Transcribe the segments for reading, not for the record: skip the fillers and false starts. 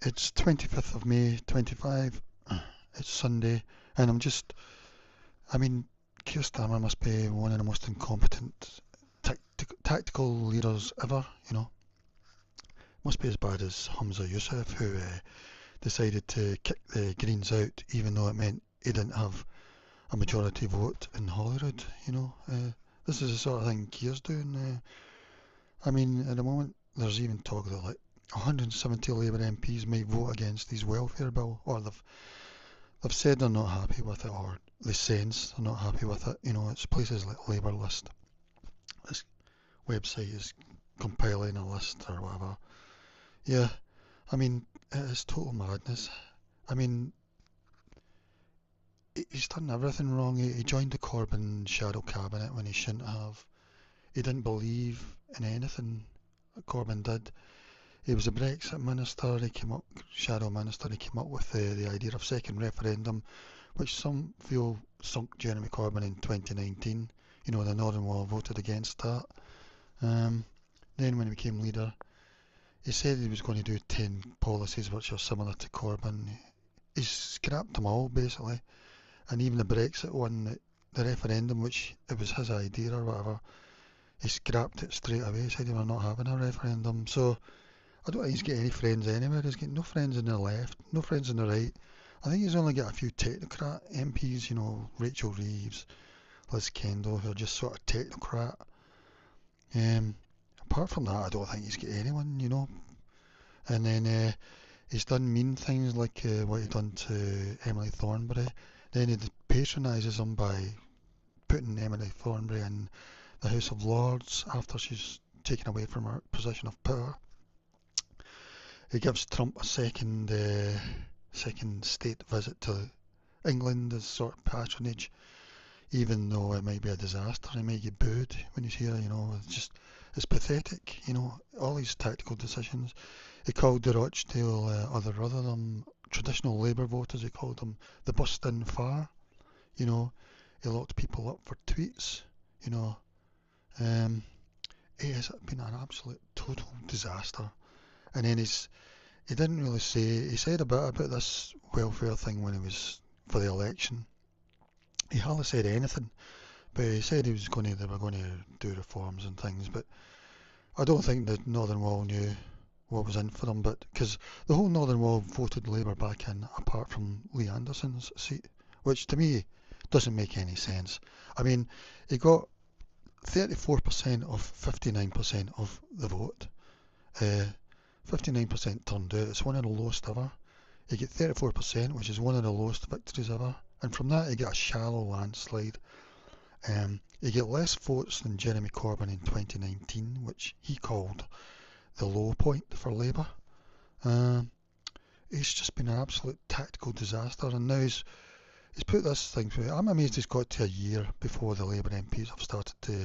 It's 25th of May 25. It's Sunday, and I mean, Keir Starmer must be one of the most incompetent tactical leaders ever, you know. Must be as bad as Hamza Yousaf, who decided to kick the Greens out, even though it meant he didn't have a majority vote in Holyrood, you know. This is the sort of thing Keir's doing. I mean, at the moment, there's even talk that like 170 Labour MPs might vote against his welfare bill, or they've said they're not happy with it, or they sense they're not happy with it. You know, it's places like Labour List. This website is compiling a list or whatever. Yeah, I mean, it is total madness. I mean, he's done everything wrong. He joined the Corbyn shadow cabinet when he shouldn't have. He didn't believe in anything Corbyn did. He was a Brexit minister. Shadow minister. He came up with the idea of second referendum, which some feel sunk Jeremy Corbyn in 2019. You know, the Northern Wall voted against that. Then when he became leader, he said he was going to do 10 policies which are similar to Corbyn. He's scrapped them all, basically. And even the Brexit one, the referendum, which it was his idea or whatever, he scrapped it straight away. He said he was not having a referendum. So I don't think he's got any friends anywhere. He's got no friends on the left, no friends on the right. I think he's only got a few technocrat MPs, you know, Rachel Reeves, Liz Kendall, who are just sort of technocrat. Apart from that, I don't think he's got anyone, you know. And then he's done mean things like what he done to Emily Thornberry. Then he patronises them by putting Emily Thornberry in the House of Lords after she's taken away from her position of power. He gives Trump a second state visit to England as sort of patronage, even though it might be a disaster. He might get booed when he's here, you know. It's pathetic, you know, all these tactical decisions. He called the Rochdale, rather than traditional Labour voters, he called them the bust-in far, you know. He locked people up for tweets, you know. It has been an absolute total disaster. And then he didn't really say, he said a bit about this welfare thing when he was for the election. He hardly said anything, but he said they were going to do reforms and things, but I don't think the Northern Wall knew what was in for them, but because the whole Northern Wall voted Labour back in, apart from Lee Anderson's seat, which to me doesn't make any sense. I mean, he got 34% of 59% of the vote. 59% turned out. It's one of the lowest ever. He get 34%, which is one of the lowest victories ever. And from that, he got a shallow landslide. He get less votes than Jeremy Corbyn in 2019, which he called the low point for Labour. It's just been an absolute tactical disaster, and now he's put this thing through. I'm amazed he's got to a year before the Labour MPs have started to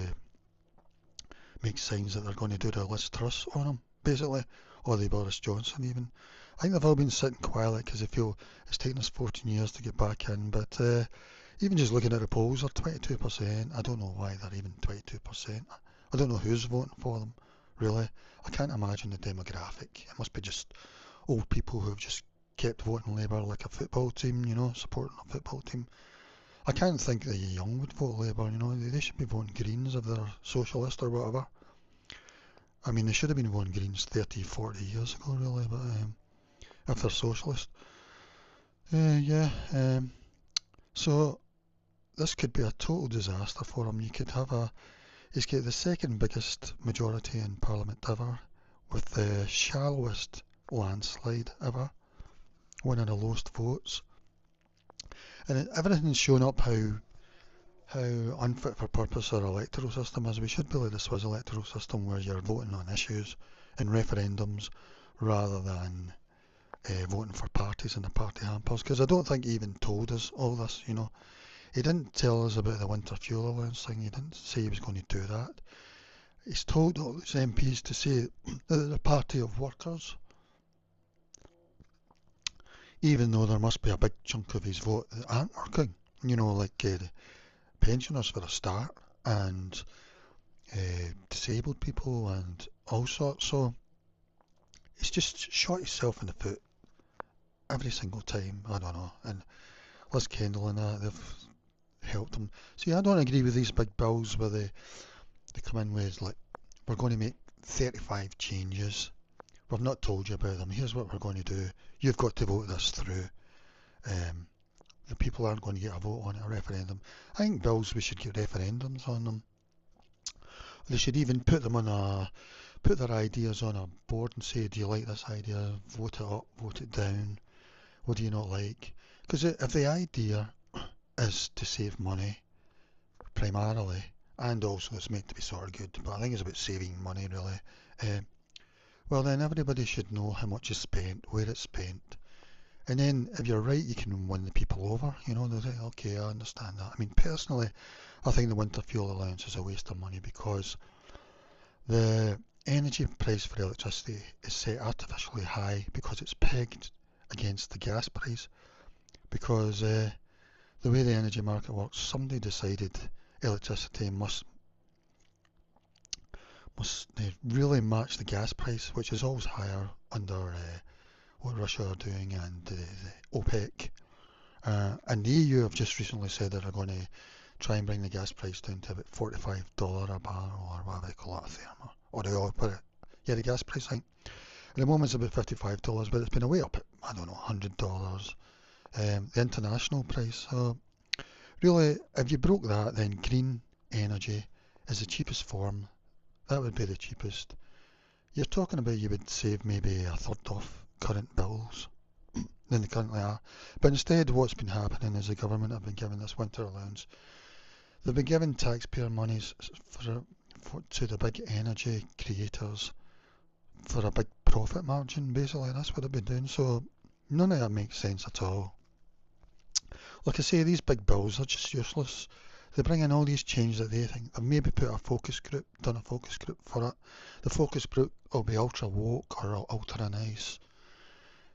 make signs that they're going to do the Liz Truss on him, basically, or the Boris Johnson even. I think they've all been sitting quietly because they feel it's taken us 14 years to get back in, but even just looking at the polls, they're 22%. I don't know why they're even 22%. I don't know who's voting for them, really. I can't imagine the demographic. It must be just old people who've just kept voting Labour like a football team, you know, supporting a football team. I can't think that young would vote Labour, you know. They should be voting Greens if they're socialist or whatever. I mean, they should have been voting Greens 30, 40 years ago, really, but if they're socialist. So this could be a total disaster for him. He's got the second biggest majority in Parliament ever, with the shallowest landslide ever, one of the lowest votes. And everything's shown up how unfit for purpose our electoral system is. We should be like the Swiss electoral system where you're voting on issues in referendums rather than voting for parties in the party hampers, because I don't think he even told us all this, you know. He didn't tell us about the winter fuel allowance thing. He didn't say he was going to do that. He's told all his MPs to say that they're the party of workers, even though there must be a big chunk of his vote that aren't working, you know, like the pensioners for a start, and disabled people and all sorts. So he's just shot himself in the foot every single time, I don't know, and Liz Kendall and that, they've helped them. See, I don't agree with these big bills where they come in with, like, we're going to make 35 changes. We've not told you about them. Here's what we're going to do. You've got to vote this through. Um, the people aren't going to get a vote on it, a referendum. I think bills, we should get referendums on them. They should even put their ideas on a board and say, do you like this idea? Vote it up, vote it down. What do you not like? Because if the idea is to save money primarily, and also it's meant to be sort of good, but I think it's about saving money really. Well, then everybody should know how much is spent, where it's spent, and then if you're right, you can win the people over. You know, they'll say, okay, I understand that. I mean, personally, I think the winter fuel allowance is a waste of money because the energy price for electricity is set artificially high because it's pegged against the gas price. Because the way the energy market works, somebody decided electricity must really match the gas price, which is always higher under what Russia are doing and the OPEC. And the EU have just recently said that they're going to try and bring the gas price down to about $45 a barrel, or whatever they call it, or the oil, yeah, the gas price thing. At the moment it's about $55, but it's been way up at, I don't know, $100, the international price. So really, if you broke that, then green energy is the cheapest form. That would be the cheapest. You're talking about you would save maybe a third off current bills than they currently are. But instead, what's been happening is the government have been giving this winter allowance. They've been giving taxpayer monies to the big energy creators for a big profit margin, basically. That's what they've been doing. So none of that makes sense at all. Like I say, these big bills are just useless. They bring in all these changes that they think. They've maybe done a focus group for it. The focus group will be ultra woke or ultra nice.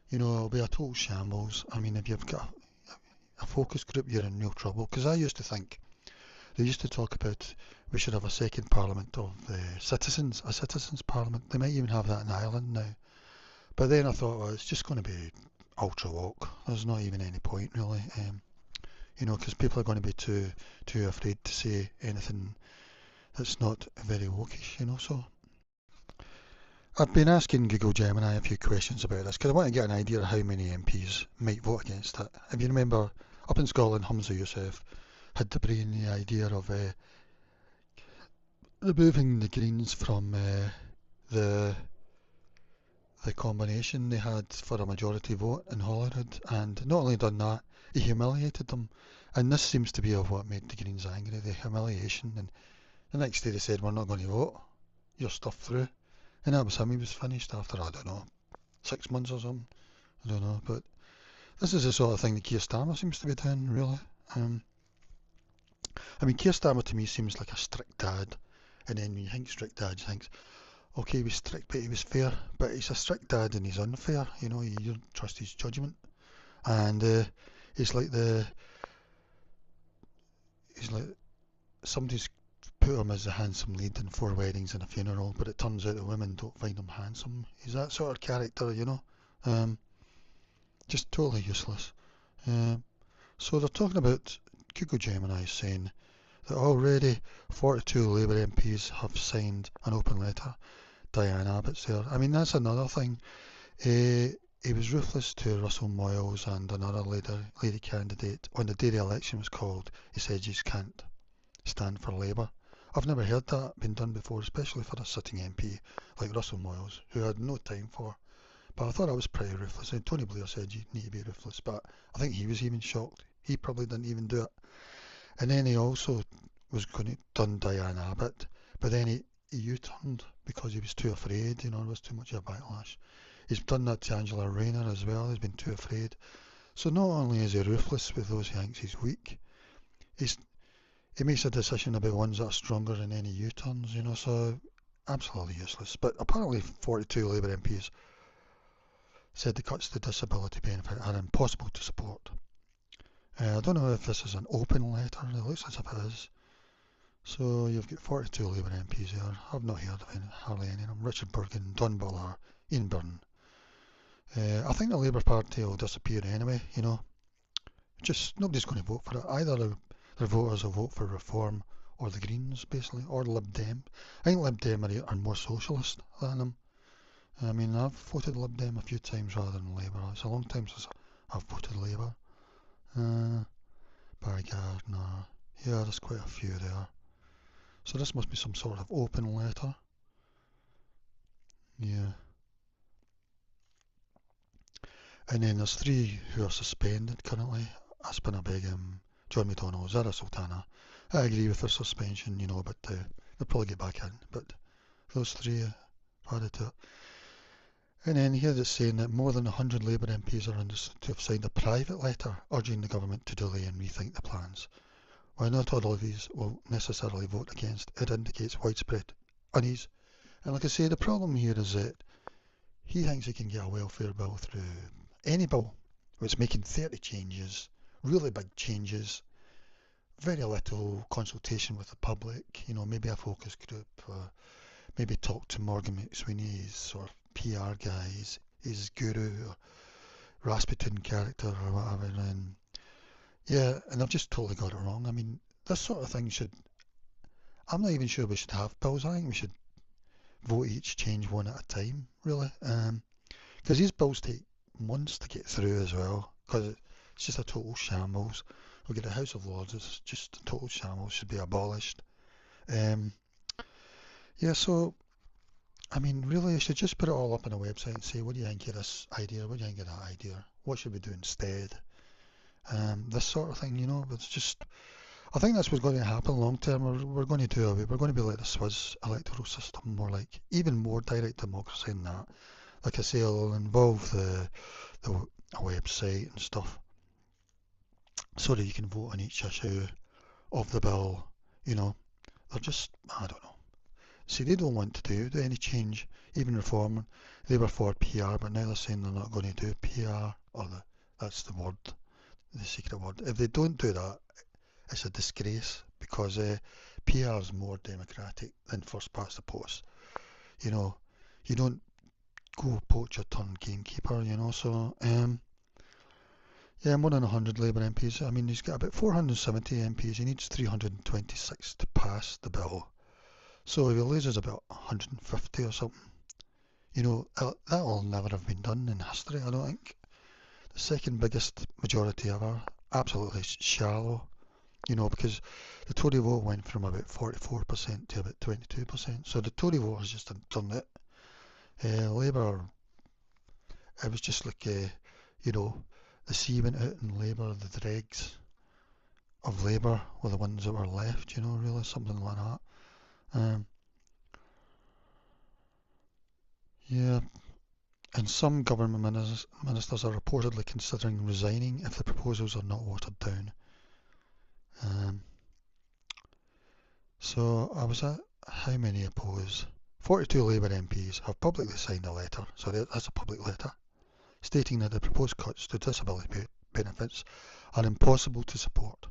You know, it'll be a total shambles. I mean, if you've got a focus group, you're in real trouble. Because I used to think, they used to talk about we should have a second parliament of citizens, a citizens parliament. They might even have that in Ireland now. But then I thought, well, it's just going to be ultra woke. There's not even any point really. You know, because people are going to be too afraid to say anything that's not very wokish, you know. So I've been asking Google Gemini a few questions about this because I want to get an idea of how many MPs might vote against it. If you remember, up in Scotland, Humza Yousaf had the brainy idea of removing the Greens from the combination they had for a majority vote in Holyrood, and not only done that, he humiliated them. And this seems to be of what made the Greens angry, the humiliation. And the next day they said, we're not going to vote your stuff through. And that was him. He was finished after, I don't know, 6 months or something. I don't know. But this is the sort of thing that Keir Starmer seems to be doing, really. I mean, Keir Starmer to me seems like a strict dad. And then when you think strict dad, you think, okay, he was strict, but he was fair. But he's a strict dad and he's unfair. You know, you don't trust his judgment. And he's like somebody's put him as a handsome lead in 4 weddings and a funeral, but it turns out the women don't find him handsome. He's that sort of character, you know. Just totally useless. So they're talking about Google Gemini saying that already 42 Labour MPs have signed an open letter. Diane Abbott's there. I mean, that's another thing. He was ruthless to Russell Moyles and another lady candidate. On the day the election was called, he said you can't stand for Labour. I've never heard that been done before, especially for a sitting MP like Russell Moyles, who I had no time for. But I thought I was pretty ruthless. And Tony Blair said you need to be ruthless, but I think he was even shocked. He probably didn't even do it. And then he also was going to done Diane Abbott, but then he U-turned because he was too afraid, you know, there was too much of a backlash. He's done that to Angela Rayner as well, he's been too afraid. So not only is he ruthless with those he thinks he's weak, he makes a decision about ones that are stronger than any U-turns, you know, so absolutely useless. But apparently 42 Labour MPs said the cuts to disability benefit are impossible to support. I don't know if this is an open letter, it looks as if it is. So you've got 42 Labour MPs there. I've not heard of hardly any of them. Richard Burgon, Don Butler, Ian Byrne, I think the Labour Party will disappear anyway, you know. Just nobody's going to vote for it. Either their voters will vote for Reform or the Greens, basically, or Lib Dem. I think Lib Dem are more socialist than them. I mean, I've voted Lib Dem a few times rather than Labour. It's a long time since I've voted Labour. Barry Gardner. Yeah, there's quite a few there. So this must be some sort of open letter. Yeah. And then there's three who are suspended currently. Aspin Abeg, John McDonnell, Zara Sultana. I agree with their suspension, you know, but they'll probably get back in. But those three have added to it. And then here it's saying that more than 100 Labour MPs are understood to have signed a private letter urging the government to delay and rethink the plans. While not all of these will necessarily vote against, it indicates widespread unease. And like I say, the problem here is that he thinks he can get a welfare bill through any bill. It's making 30 changes, really big changes, very little consultation with the public, you know, maybe a focus group, maybe talk to Morgan McSweeney's sort of PR guys, his guru, or Rasputin character or whatever, and yeah, and I've just totally got it wrong. I mean, this sort of thing should, I'm not even sure we should have bills. I think we should vote each change one at a time, really. Because these bills take months to get through as well, because it's just a total shambles. We'll get the House of Lords, it's just a total shambles, should be abolished. Yeah, so, I mean, really, you should just put it all up on a website and say, what do you think of this idea? What do you think of that idea? What should we do instead? This sort of thing, you know, it's just, I think that's what's going to happen long term. We're going to do away. We're going to be like the Swiss electoral system, more like even more direct democracy than that. Like I say, it'll involve the website and stuff, so that you can vote on each issue of the bill. You know, they're just, I don't know. See, they don't want to do any change, even reform. They were for PR, but now they're saying they're not going to do PR, or that's the word, the secret word. If they don't do that, it's a disgrace, because PR is more democratic than first past the post. You know, you don't go poach your turn gamekeeper, you know, so yeah, more than 100 Labour MPs. I mean, he's got about 470 MPs. He needs 326 to pass the bill. So if he loses about 150 or something, you know, that'll never have been done in history, I don't think. The second biggest majority ever, absolutely shallow, you know, because the Tory vote went from about 44% to about 22%. So the Tory voters just done it. Labour, it was just like, you know, the sea went out in Labour, the dregs of Labour were the ones that were left, you know, really, something like that. Yeah, and some government ministers are reportedly considering resigning if the proposals are not watered down. So I was at how many oppose? 42 Labour MPs have publicly signed a letter, so that's a public letter, stating that the proposed cuts to disability benefits are impossible to support.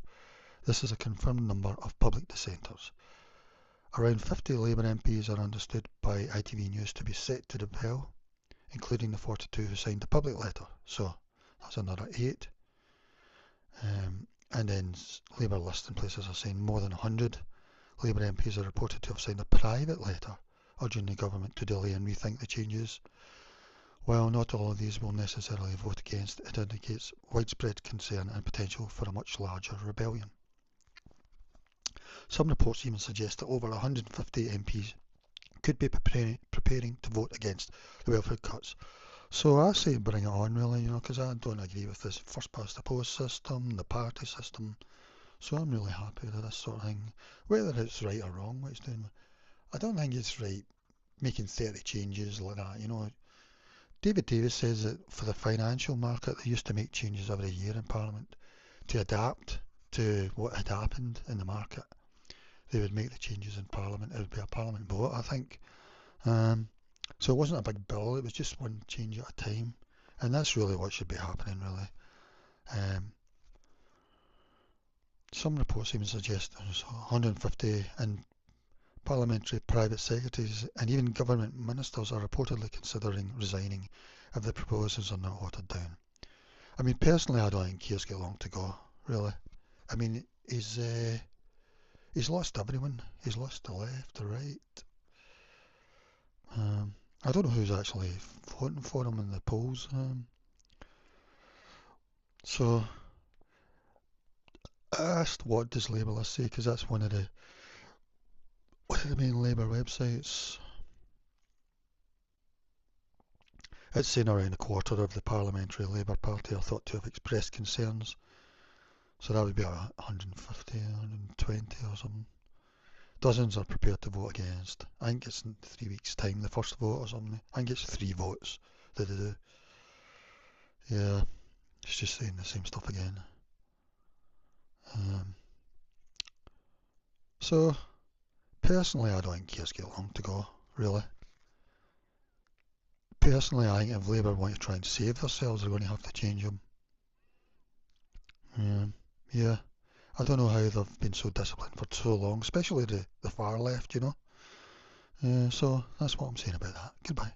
This is a confirmed number of public dissenters. Around 50 Labour MPs are understood by ITV News to be set to repel, including the 42 who signed the public letter. So that's another 8. And then Labour listing places are saying more than 100 Labour MPs are reported to have signed a private letter urging the government to delay and rethink the changes. While not all of these will necessarily vote against, it indicates widespread concern and potential for a much larger rebellion. Some reports even suggest that over 150 MPs could be preparing to vote against the welfare cuts. So I say bring it on, really, you know, because I don't agree with this first past the post system, the party system. So I'm really happy with this sort of thing. Whether it's right or wrong, what it's doing, I don't think it's right making 30 changes like that, you know. David Davis says that for the financial market, they used to make changes every year in Parliament to adapt to what had happened in the market. They would make the changes in Parliament. It would be a Parliament vote, I think. So it wasn't a big bill, it was just one change at a time. And that's really what should be happening, really. Some reports even suggest there's 150 and parliamentary private secretaries and even government ministers are reportedly considering resigning if the proposals are not watered down. I mean, personally, I don't think Keir's got long to go, really. I mean, he's lost everyone. He's lost the left, the right. I don't know who's actually voting for him in the polls. So I asked, what does Labour say? Because that's one of the main Labour websites. It's saying around a quarter of the Parliamentary Labour Party are thought to have expressed concerns. So that would be about 150, 120 or something. Dozens are prepared to vote against. I think it's in 3 weeks' time, the first vote or something. I think it's 3 votes that they do. Yeah, it's just saying the same stuff again. So, personally, I don't think Keir's got long to go, really. Personally, I think if Labour want to try and save themselves, they're going to have to change him. Yeah. I don't know how they've been so disciplined for so long, especially the far left, you know. So that's what I'm saying about that. Goodbye.